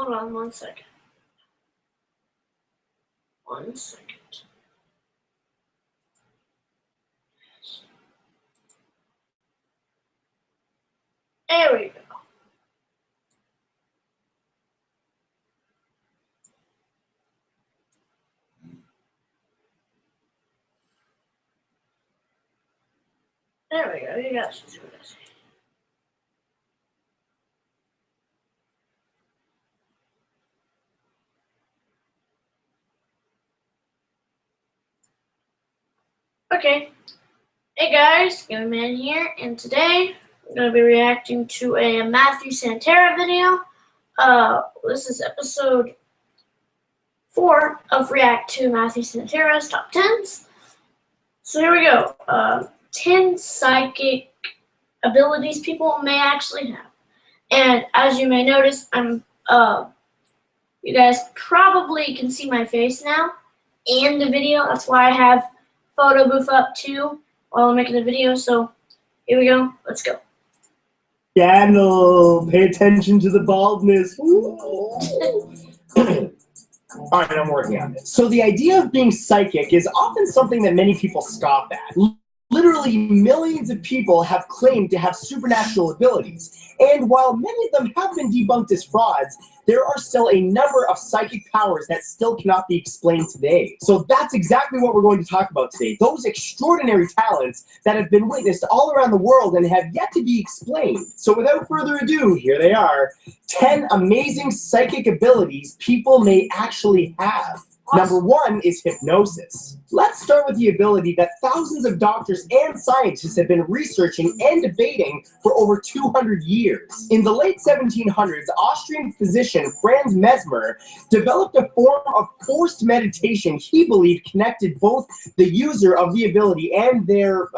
Hold on 1 second. 1 second. There we go. There we go. You guys see what I see. Okay. Hey guys, Game Man here, and today I'm going to be reacting to a Matthew Santera video. This is episode 4 of React to Matthew Santera's Top 10s. So here we go. 10 psychic abilities people may actually have. And as you may notice, you guys probably can see my face now in the video. That's why I have photo booth up too while I'm making the video. So here we go. Let's go. Daniel, pay attention to the baldness. All right, I'm working on this. So the idea of being psychic is often something that many people scoff at. Literally millions of people have claimed to have supernatural abilities. And while many of them have been debunked as frauds, there are still a number of psychic powers that still cannot be explained today. So that's exactly what we're going to talk about today. Those extraordinary talents that have been witnessed all around the world and have yet to be explained. So without further ado, here they are. 10 amazing psychic abilities people may actually have. Number 1 is hypnosis. Let's start with the ability that thousands of doctors and scientists have been researching and debating for over 200 years. In the late 1700s, Austrian physician Franz Mesmer developed a form of forced meditation he believed connected both the user of the ability and their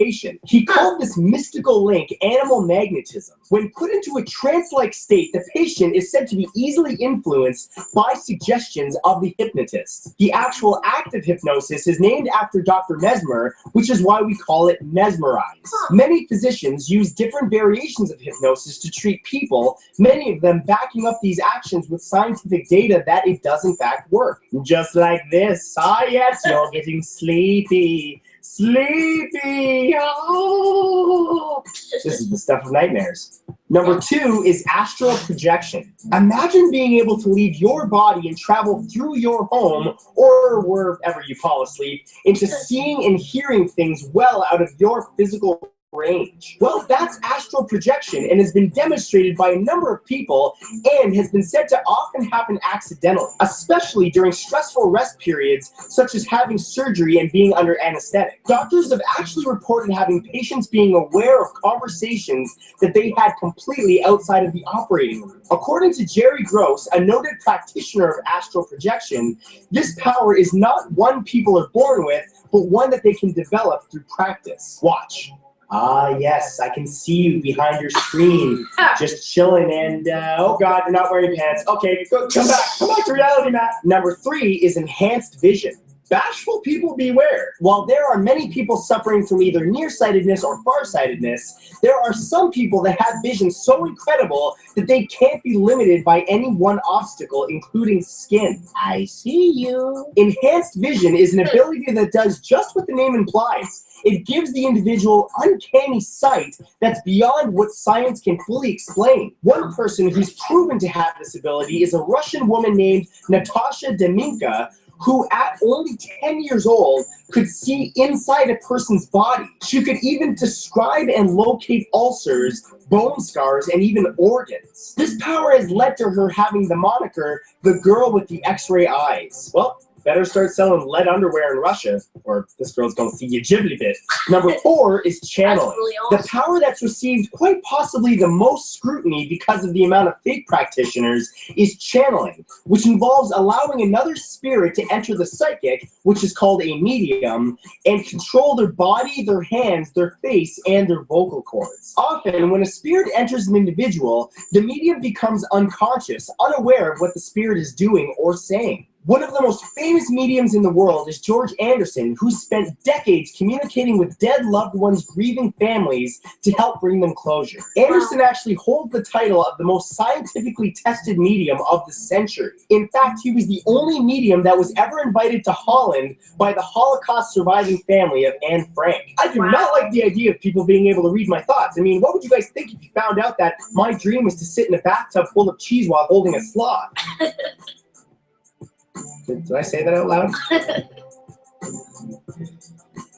patient. He called this mystical link animal magnetism. When put into a trance-like state, the patient is said to be easily influenced by suggestions of the hypnotist. The actual act of hypnosis is named after Dr. Mesmer, which is why we call it mesmerize. Many physicians use different variations of hypnosis to treat people, many of them backing up these actions with scientific data that it does in fact work. Just like this. Ah yes, you're getting sleepy. Sleepy! Oh. This is the stuff of nightmares. Number 2 is astral projection. Imagine being able to leave your body and travel through your home, or wherever you fall asleep, into seeing and hearing things well out of your physical range. Well, that's astral projection and has been demonstrated by a number of people and has been said to often happen accidentally, especially during stressful rest periods such as having surgery and being under anesthetic. Doctors have actually reported having patients being aware of conversations that they had completely outside of the operating room. According to Jerry Gross, a noted practitioner of astral projection, this power is not one people are born with, but one that they can develop through practice. Watch. Ah, yes, I can see you behind your screen, just chilling and, oh God, you're not wearing pants. Okay, come back to reality, Matt. Number 3 is enhanced vision. Bashful people beware. While there are many people suffering from either nearsightedness or farsightedness, there are some people that have vision so incredible that they can't be limited by any one obstacle, including skin. I see you. Enhanced vision is an ability that does just what the name implies. It gives the individual uncanny sight that's beyond what science can fully explain. One person who's proven to have this ability is a Russian woman named Natasha Deminka, who at only 10 years old could see inside a person's body. She could even describe and locate ulcers, bone scars, and even organs. This power has led to her having the moniker, the girl with the X-ray eyes. Well, better start selling lead underwear in Russia, or this girl's gonna see you jibbly bit. Number 4 is channeling. Really awesome. The power that's received quite possibly the most scrutiny because of the amount of fake practitioners is channeling, which involves allowing another spirit to enter the psychic, which is called a medium, and control their body, their hands, their face, and their vocal cords. Often, when a spirit enters an individual, the medium becomes unconscious, unaware of what the spirit is doing or saying. One of the most famous mediums in the world is George Anderson, who spent decades communicating with dead loved ones' grieving families to help bring them closure. Anderson actually holds the title of the most scientifically tested medium of the century. In fact, he was the only medium that was ever invited to Holland by the Holocaust surviving family of Anne Frank. I do not like the idea of people being able to read my thoughts. I mean, what would you guys think if you found out that my dream is to sit in a bathtub full of cheese while holding a sloth? Did I say that out loud?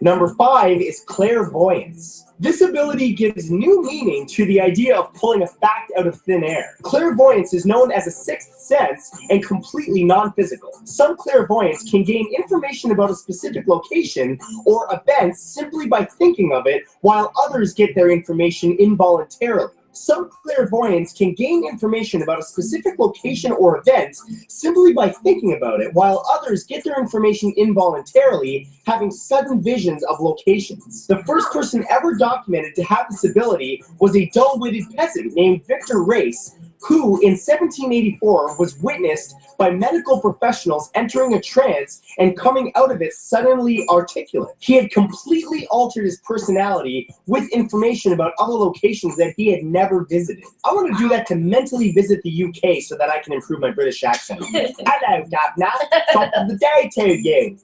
Number 5 is clairvoyance. This ability gives new meaning to the idea of pulling a fact out of thin air. Clairvoyance is known as a sixth sense and completely non-physical. Some clairvoyants can gain information about a specific location or event simply by thinking of it, while others get their information involuntarily. Some clairvoyants can gain information about a specific location or event simply by thinking about it, while others get their information involuntarily, having sudden visions of locations. The first person ever documented to have this ability was a dull-witted peasant named Victor Race, who in 1784 was witnessed by medical professionals entering a trance and coming out of it suddenly articulate. He had completely altered his personality with information about other locations that he had never visited. I want to do that to mentally visit the UK so that I can improve my British accent. Hello, Governor. Top of the day to you.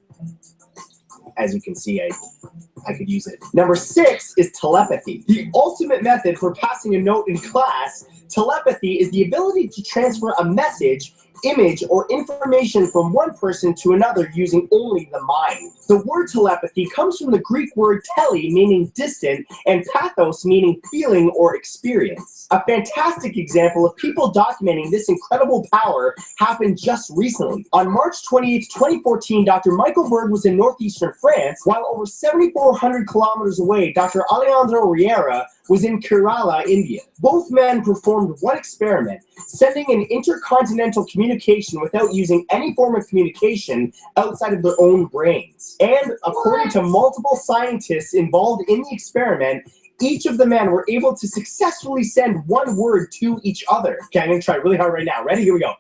As you can see, I could use it. Number 6 is telepathy. The ultimate method for passing a note in class. Telepathy is the ability to transfer a message, image, or information from one person to another using only the mind. The word telepathy comes from the Greek word tele, meaning distant, and pathos, meaning feeling or experience. A fantastic example of people documenting this incredible power happened just recently. On March 28, 2014, Dr. Michael Berg was in northeastern France, while over 7,400 kilometers away, Dr. Alejandro Riera was in Kerala, India. Both men performed one experiment, sending an intercontinental communication without using any form of communication outside of their own brains. And according to multiple scientists involved in the experiment, each of the men were able to successfully send one word to each other. Okay, I'm gonna try really hard right now. Ready? Here we go.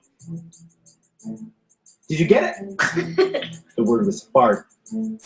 Did you get it? The word was fart. I'm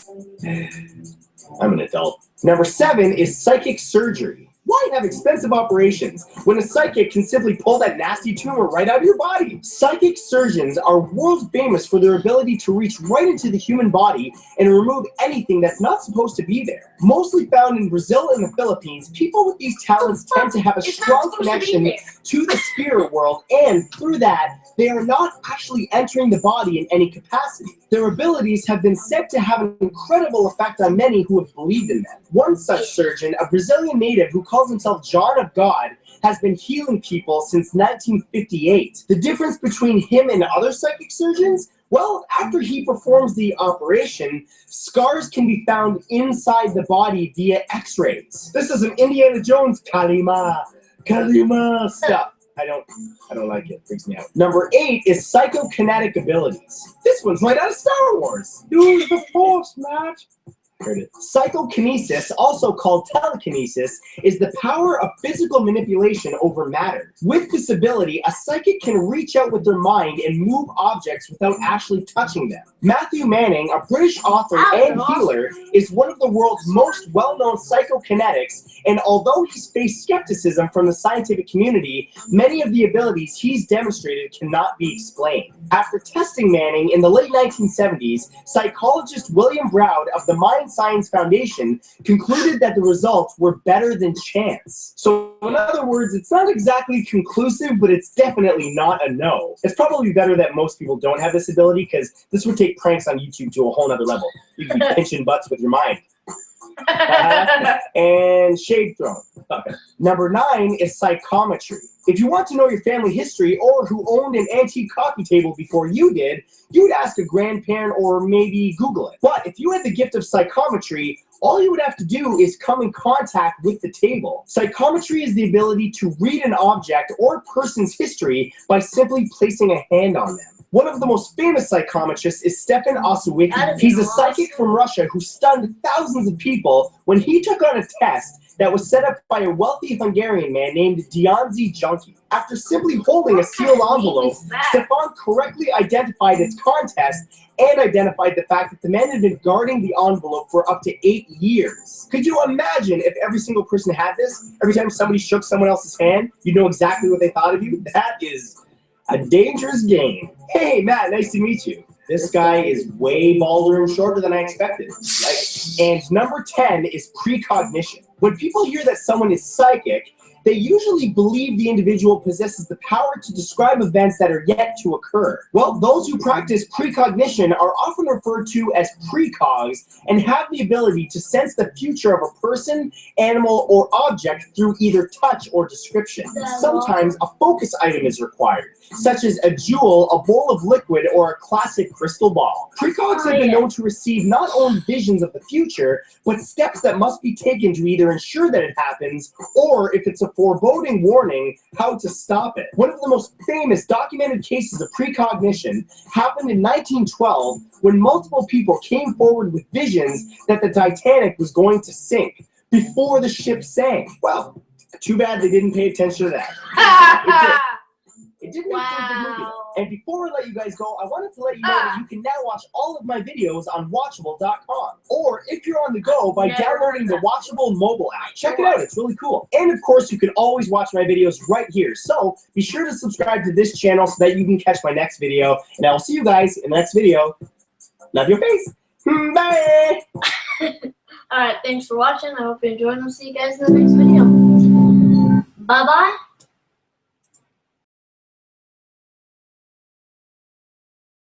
an adult. Number 7 is psychic surgery. Why have expensive operations when a psychic can simply pull that nasty tumor right out of your body? Psychic surgeons are world famous for their ability to reach right into the human body and remove anything that's not supposed to be there. Mostly found in Brazil and the Philippines, people with these talents tend to have a strong connection to the spirit world, and through that, they are not actually entering the body in any capacity. Their abilities have been said to have an incredible effect on many who have believed in them. One such surgeon, a Brazilian native who calls himself John of God, has been healing people since 1958. The difference between him and other psychic surgeons? Well, after he performs the operation, scars can be found inside the body via x-rays. This is some Indiana Jones Kalima stuff. I don't like it. It freaks me out. Number 8 is psychokinetic abilities. This one's right out of Star Wars. Use the Force, Matt. Heard it. Psychokinesis, also called telekinesis, is the power of physical manipulation over matter. With this ability, a psychic can reach out with their mind and move objects without actually touching them. Matthew Manning, a British author and healer, is one of the world's most well-known psychokinetics, and although he's faced skepticism from the scientific community, many of the abilities he's demonstrated cannot be explained. After testing Manning in the late 1970s, psychologist William Browd of the Mind Science Foundation concluded that the results were better than chance. So in other words, it's not exactly conclusive, but it's definitely not a no. It's probably better that most people don't have this ability, because this would take pranks on YouTube to a whole nother level. You could be pinching butts with your mind. And shade thrown. Okay. Number 9 is psychometry. If you want to know your family history or who owned an antique coffee table before you did, you'd ask a grandparent or maybe Google it. But if you had the gift of psychometry, all you would have to do is come in contact with the table. Psychometry is the ability to read an object or person's history by simply placing a hand on them. One of the most famous psychometrists is Stefan Osowicki. He's a psychic from Russia who stunned thousands of people when he took on a test that was set up by a wealthy Hungarian man named Dianzi Junkie. After simply holding a sealed envelope, Stefan correctly identified its contents and identified the fact that the man had been guarding the envelope for up to 8 years. Could you imagine if every single person had this? Every time somebody shook someone else's hand, you'd know exactly what they thought of you? That is a dangerous game. Hey, Matt, nice to meet you. This guy is way balder and shorter than I expected. And number 10 is precognition. When people hear that someone is psychic, they usually believe the individual possesses the power to describe events that are yet to occur. Well, those who practice precognition are often referred to as precogs and have the ability to sense the future of a person, animal, or object through either touch or description. Sometimes a focus item is required, such as a jewel, a bowl of liquid, or a classic crystal ball. Precogs have been known to receive not only visions of the future, but steps that must be taken to either ensure that it happens, or if it's a foreboding warning, how to stop it. One of the most famous documented cases of precognition happened in 1912 when multiple people came forward with visions that the Titanic was going to sink before the ship sank. Well, too bad they didn't pay attention to that. It did make for a good movie. And before I let you guys go, I wanted to let you know that you can now watch all of my videos on Watchable.com. Or if you're on the go, by downloading the Watchable mobile app. Check it out, it's really cool. And of course, you can always watch my videos right here. So be sure to subscribe to this channel so that you can catch my next video. And I will see you guys in the next video. Love your face. Bye! Alright, thanks for watching. I hope you enjoyed and I'll see you guys in the next video. Bye-bye.